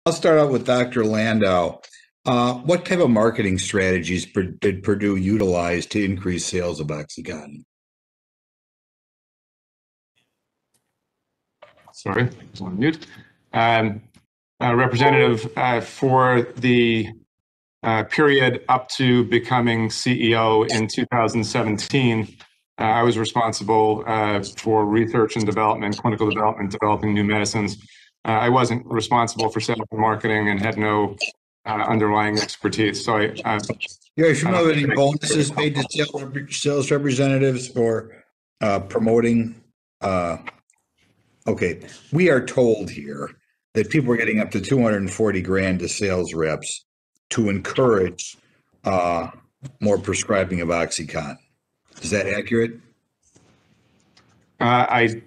I'll start out with Dr. Landau. What type of marketing strategies did Purdue utilize to increase sales of OxyContin? Sorry, I was on mute. Representative, for the period up to becoming CEO in 2017, I was responsible for research and development, clinical development, developing new medicines. I wasn't responsible for sales and marketing and had no underlying expertise. So You're familiar with any bonuses paid to sales representatives for promoting? Okay, we are told here that people are getting up to 240 grand to sales reps to encourage more prescribing of OxyContin. Is that accurate? I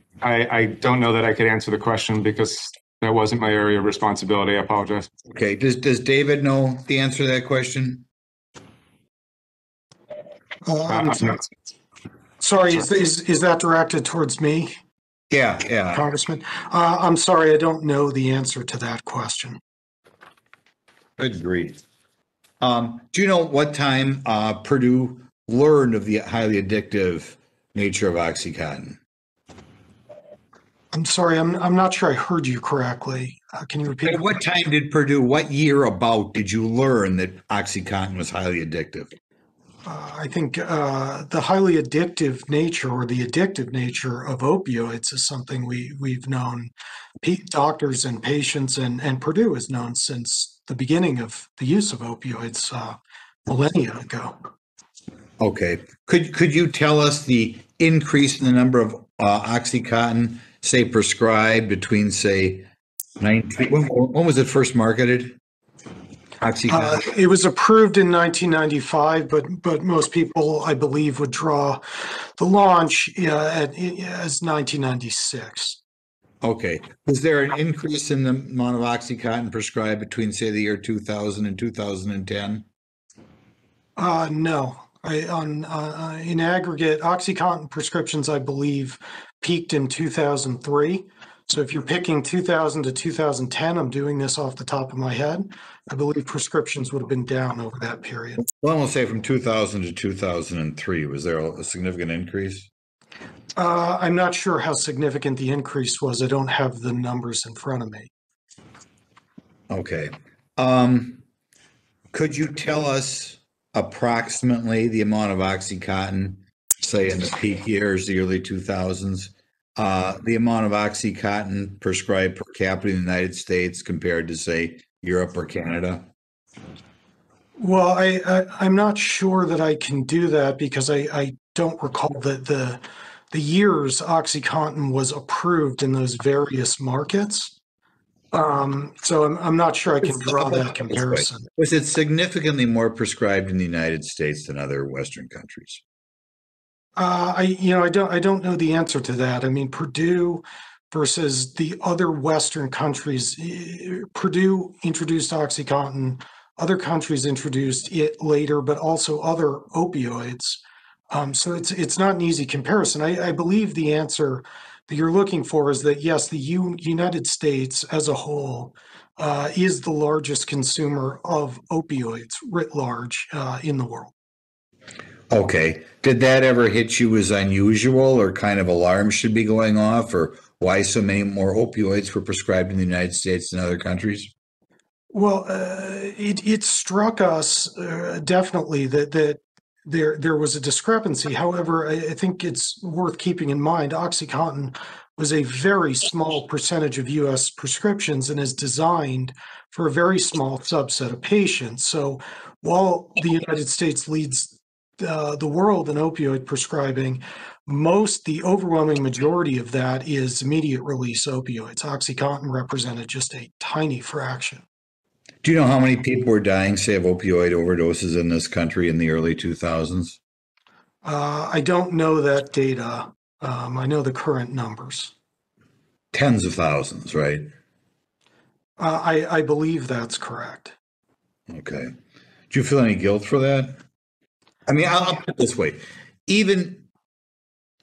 don't know that I could answer the question because that wasn't my area of responsibility. I apologize. Okay. Does David know the answer to that question? Sorry, is that directed towards me? Yeah. Congressman. I'm sorry, I don't know the answer to that question. Good grief. Do you know what time Purdue learned of the highly addictive nature of OxyContin? I'm sorry, I'm not sure I heard you correctly. Can you repeat? At what time did Purdue, what year about did you learn that OxyContin was highly addictive? I think the highly addictive nature or the addictive nature of opioids is something we've known, doctors and patients, and Purdue has known since the beginning of the use of opioids millennia ago. Okay. Could you tell us the increase in the number of OxyContin, say, prescribed between, say, when was it first marketed? OxyContin? It was approved in 1995, but most people, I believe, would draw the launch as 1996. Okay. Was there an increase in the amount of OxyContin prescribed between, say, the year 2000 and 2010? No. In aggregate, OxyContin prescriptions, I believe, peaked in 2003. So if you're picking 2000 to 2010, I'm doing this off the top of my head, I believe prescriptions would have been down over that period. Well, I'll say from 2000 to 2003, was there a significant increase? I'm not sure how significant the increase was. I don't have the numbers in front of me. Okay. Could you tell us approximately the amount of OxyContin, say in the peak years, the early 2000s, the amount of OxyContin prescribed per capita in the United States compared to, say, Europe or Canada? Well, I'm not sure that I can do that because I don't recall the years OxyContin was approved in those various markets. So I'm not sure I can draw that comparison. Was it significantly more prescribed in the United States than other Western countries? I don't know the answer to that. I mean, Purdue versus the other Western countries, Purdue introduced OxyContin, other countries introduced it later, but also other opioids. So it's not an easy comparison. I believe the answer that you're looking for is that, yes, the United States as a whole is the largest consumer of opioids writ large in the world. Okay. Did that ever hit you as unusual or kind of alarms should be going off, or why so many more opioids were prescribed in the United States than other countries? Well, it struck us definitely that there was a discrepancy. However, I think it's worth keeping in mind OxyContin was a very small percentage of U.S. prescriptions and is designed for a very small subset of patients. So while the United States leads the world in opioid prescribing, the overwhelming majority of that is immediate release opioids. OxyContin represented just a tiny fraction. Do you know how many people were dying, say, of opioid overdoses in this country in the early 2000s? I don't know that data. I know the current numbers. Tens of thousands, right? I believe that's correct. Okay. Do you feel any guilt for that? I mean, I'll put it this way. Even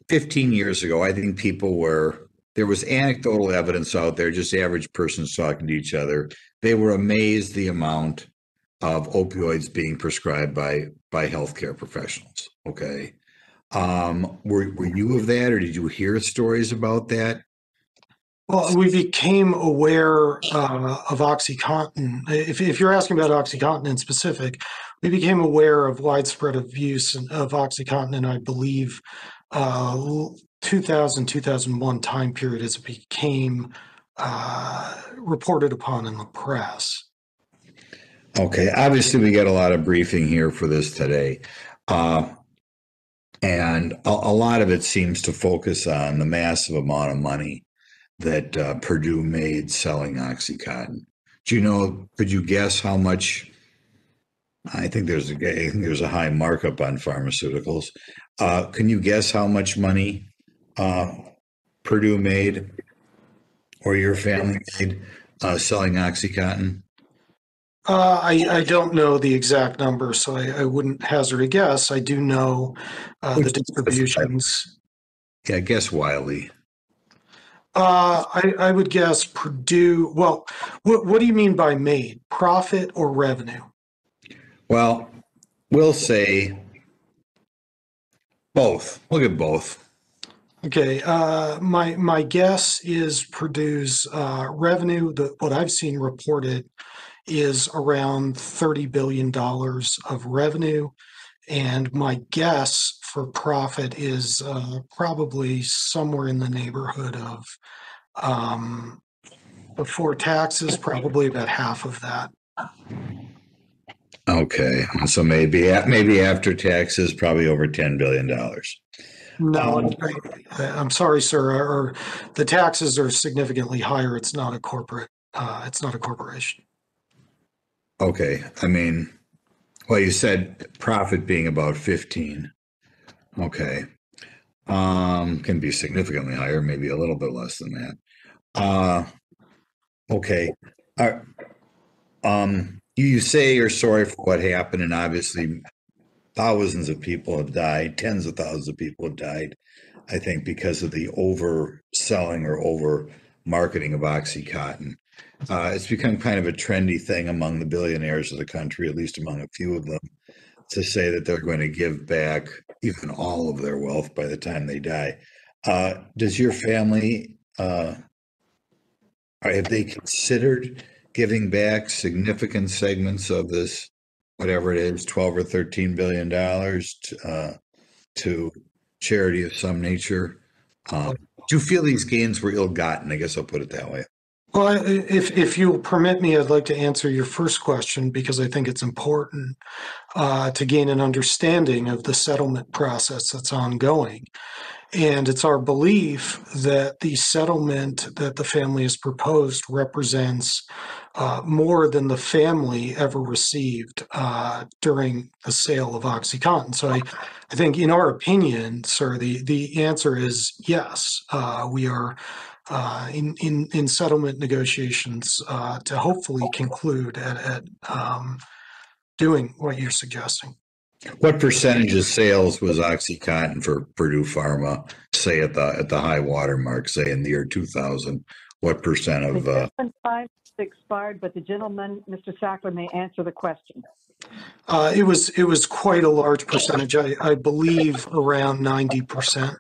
15 years ago, I think people were there was anecdotal evidence out there, just average persons talking to each other. They were amazed the amount of opioids being prescribed by healthcare professionals. Okay. Were you of that, or did you hear stories about that? Well, we became aware of OxyContin. If you're asking about OxyContin in specific, we became aware of widespread abuse of OxyContin, and I believe 2000, 2001 time period as it became reported upon in the press. Okay. Obviously, we got a lot of briefing here for this today. And a lot of it seems to focus on the massive amount of money that Purdue made selling OxyContin. Do you know, could you guess how much? I think there's a high markup on pharmaceuticals. Can you guess how much money Purdue made or your family made selling OxyContin? I don't know the exact number, so I wouldn't hazard a guess. I do know the distributions. Yeah, guess wildly. I would guess Purdue. Well, what do you mean by made? Profit or revenue? Well, we'll say both. Look at both. Okay. My guess is Purdue's revenue. What I've seen reported is around $30 billion of revenue. And my guess for profit is probably somewhere in the neighborhood of, before taxes, probably about half of that. Okay, so maybe after taxes, probably over $10 billion. No, I'm sorry, sir. Or the taxes are significantly higher. It's not a corporate. It's not a corporation. Okay, I mean, well, you said profit being about 15. Okay, can be significantly higher, maybe a little bit less than that. Okay, you say you're sorry for what happened, and obviously, thousands of people have died, tens of thousands of people have died. I think because of the overselling or over marketing of OxyContin. It's become kind of a trendy thing among the billionaires of the country, at least among a few of them, to say that they're going to give back even all of their wealth by the time they die. Does your family, have they considered giving back significant segments of this, whatever it is, 12 or $13 billion to charity of some nature? Do you feel these gains were ill-gotten? I guess I'll put it that way. Well, if you'll permit me, I'd like to answer your first question because I think it's important to gain an understanding of the settlement process that's ongoing. And it's our belief that the settlement that the family has proposed represents more than the family ever received during the sale of OxyContin. So I think, in our opinion, sir, the answer is yes. We are in settlement negotiations to hopefully conclude at doing what you're suggesting. What percentage of sales was OxyContin for Purdue Pharma, say at the high water mark, say in the year 2000? What percent of? The time expired, but the gentleman, Mr. Sackler, may answer the question. It was quite a large percentage. I believe around 90%.